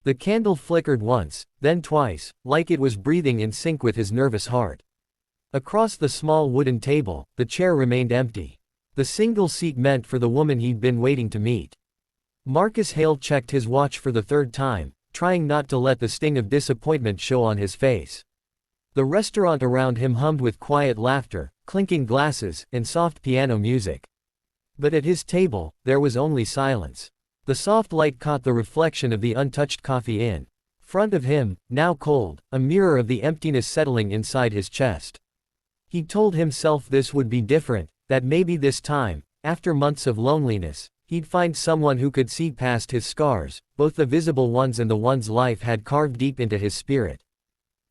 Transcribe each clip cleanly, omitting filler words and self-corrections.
The candle flickered once, then twice, like it was breathing in sync with his nervous heart. Across the small wooden table, the chair remained empty. The single seat meant for the woman he'd been waiting to meet. Marcus Hale checked his watch for the third time, trying not to let the sting of disappointment show on his face. The restaurant around him hummed with quiet laughter, clinking glasses, and soft piano music. But at his table, there was only silence. The soft light caught the reflection of the untouched coffee in front of him, now cold, a mirror of the emptiness settling inside his chest. He told himself this would be different, that maybe this time, after months of loneliness, he'd find someone who could see past his scars, both the visible ones and the ones life had carved deep into his spirit.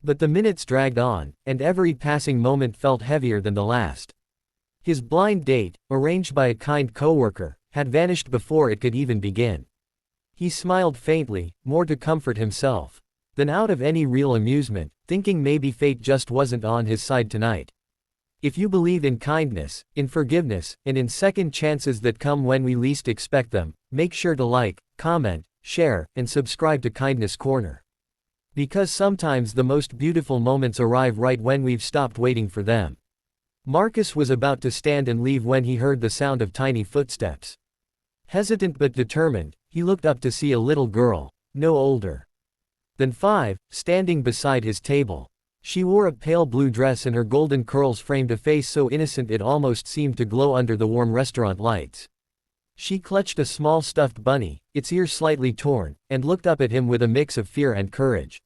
But the minutes dragged on, and every passing moment felt heavier than the last. His blind date, arranged by a kind coworker, had vanished before it could even begin. He smiled faintly, more to comfort himself than out of any real amusement, thinking maybe fate just wasn't on his side tonight. If you believe in kindness, in forgiveness, and in second chances that come when we least expect them, make sure to like, comment, share, and subscribe to Kindness Corner. Because sometimes the most beautiful moments arrive right when we've stopped waiting for them. Marcus was about to stand and leave when he heard the sound of tiny footsteps. Hesitant but determined, he looked up to see a little girl, no older than 5, standing beside his table. She wore a pale blue dress and her golden curls framed a face so innocent it almost seemed to glow under the warm restaurant lights. She clutched a small stuffed bunny, its ears slightly torn, and looked up at him with a mix of fear and courage.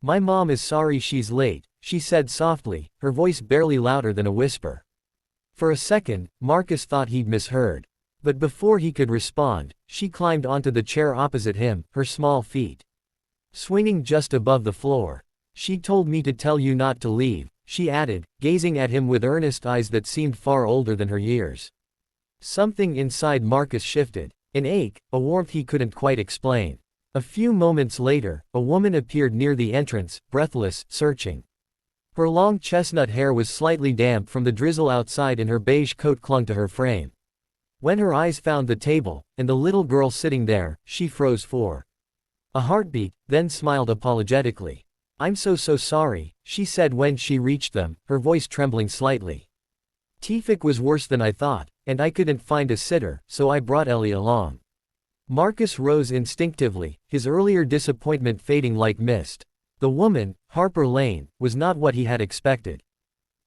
"My mom is sorry she's late," she said softly, her voice barely louder than a whisper. For a second, Marcus thought he'd misheard. But before he could respond, she climbed onto the chair opposite him, her small feet swinging just above the floor. "She told me to tell you not to leave," she added, gazing at him with earnest eyes that seemed far older than her years. Something inside Marcus shifted. An ache, a warmth he couldn't quite explain. A few moments later, a woman appeared near the entrance, breathless, searching. Her long chestnut hair was slightly damp from the drizzle outside and her beige coat clung to her frame. When her eyes found the table, and the little girl sitting there, she froze for a heartbeat, then smiled apologetically. "I'm so sorry," she said when she reached them, her voice trembling slightly. "Tefik was worse than I thought, and I couldn't find a sitter, so I brought Ellie along." Marcus rose instinctively, his earlier disappointment fading like mist. The woman, Harper Lane, was not what he had expected.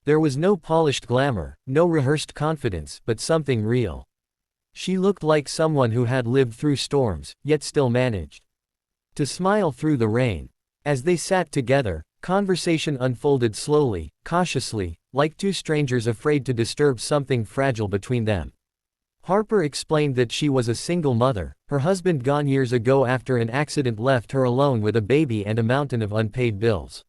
There was no polished glamour, no rehearsed confidence, but something real. She looked like someone who had lived through storms, yet still managed to smile through the rain. As they sat together, conversation unfolded slowly, cautiously, like two strangers afraid to disturb something fragile between them. Harper explained that she was a single mother, her husband gone years ago after an accident left her alone with a baby and a mountain of unpaid bills.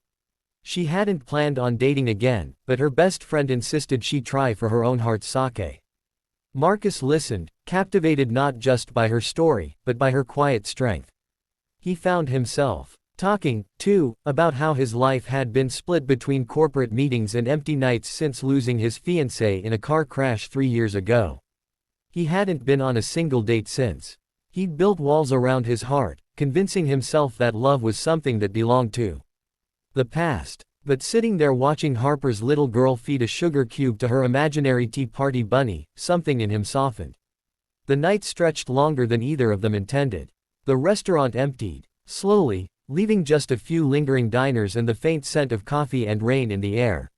She hadn't planned on dating again, but her best friend insisted she try for her own heart's sake. Marcus listened, captivated not just by her story, but by her quiet strength. He found himself talking, too, about how his life had been split between corporate meetings and empty nights since losing his fiancée in a car crash 3 years ago. He hadn't been on a single date since. He'd built walls around his heart, convincing himself that love was something that belonged to the past. But sitting there watching Harper's little girl feed a sugar cube to her imaginary Tea Party bunny, something in him softened. The night stretched longer than either of them intended. The restaurant emptied slowly, leaving just a few lingering diners and the faint scent of coffee and rain in the air.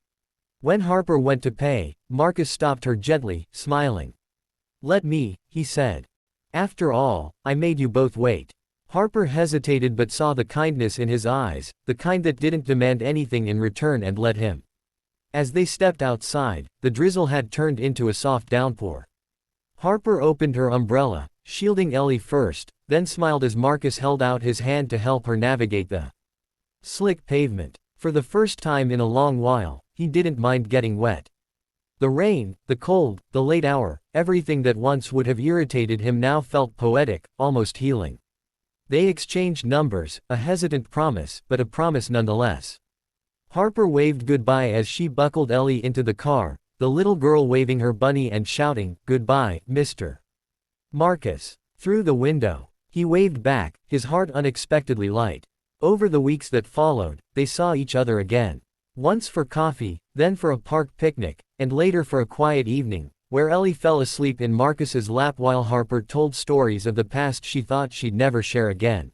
When Harper went to pay, Marcus stopped her gently, smiling. "Let me," he said. "After all, I made you both wait." Harper hesitated but saw the kindness in his eyes, the kind that didn't demand anything in return and let him. As they stepped outside, the drizzle had turned into a soft downpour. Harper opened her umbrella, shielding Ellie first, then smiled as Marcus held out his hand to help her navigate the slick pavement. For the first time in a long while, he didn't mind getting wet. The rain, the cold, the late hour, everything that once would have irritated him now felt poetic, almost healing. They exchanged numbers, a hesitant promise, but a promise nonetheless. Harper waved goodbye as she buckled Ellie into the car, the little girl waving her bunny and shouting, "Goodbye, Mr. Marcus." Through the window, He waved back, his heart unexpectedly light. Over the weeks that followed, they saw each other again. Once for coffee, then for a park picnic, and later for a quiet evening, where Ellie fell asleep in Marcus's lap while Harper told stories of the past she thought she'd never share again.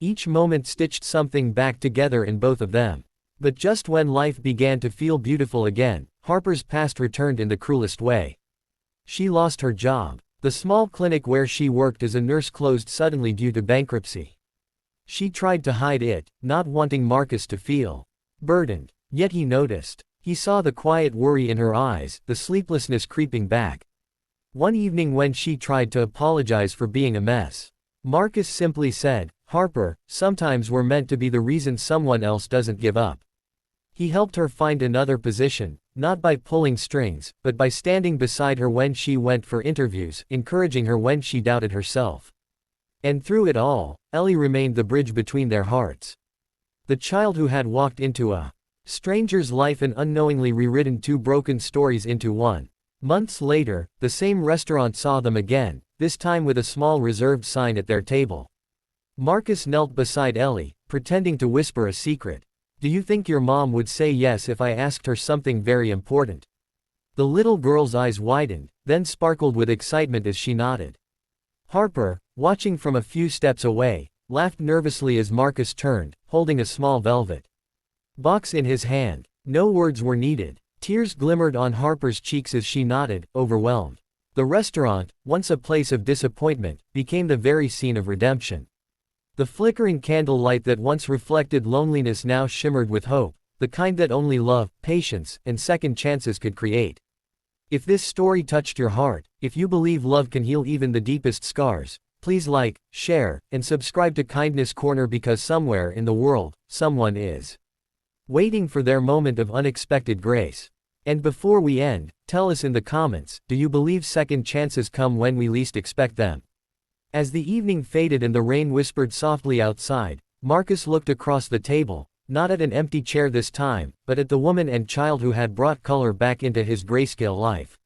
Each moment stitched something back together in both of them. But just when life began to feel beautiful again, Harper's past returned in the cruelest way. She lost her job. The small clinic where she worked as a nurse closed suddenly due to bankruptcy. She tried to hide it, not wanting Marcus to feel burdened. Yet he noticed. He saw the quiet worry in her eyes, the sleeplessness creeping back. One evening when she tried to apologize for being a mess, Marcus simply said, "Harper, sometimes we're meant to be the reason someone else doesn't give up." He helped her find another position, not by pulling strings, but by standing beside her when she went for interviews, encouraging her when she doubted herself. And through it all, Ellie remained the bridge between their hearts. The child who had walked into a stranger's life and unknowingly rewritten two broken stories into one. Months later, the same restaurant saw them again, this time with a small reserved sign at their table. Marcus knelt beside Ellie, pretending to whisper a secret. "Do you think your mom would say yes if I asked her something very important?" The little girl's eyes widened, then sparkled with excitement as she nodded. Harper, watching from a few steps away, laughed nervously as Marcus turned, holding a small velvet box in his hand. No words were needed. Tears glimmered on Harper's cheeks as she nodded, overwhelmed. The restaurant, once a place of disappointment, became the very scene of redemption. The flickering candlelight that once reflected loneliness now shimmered with hope, the kind that only love, patience, and second chances could create. If this story touched your heart, if you believe love can heal even the deepest scars, please like, share, and subscribe to Kindness Corner, because somewhere in the world, someone is waiting for their moment of unexpected grace. And before we end, tell us in the comments, do you believe second chances come when we least expect them? As the evening faded and the rain whispered softly outside, Marcus looked across the table, not at an empty chair this time, but at the woman and child who had brought color back into his grayscale life.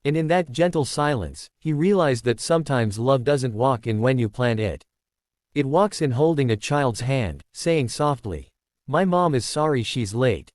And in that gentle silence, he realized that sometimes love doesn't walk in when you plan it. It walks in holding a child's hand, saying softly, "My mom is sorry she's late,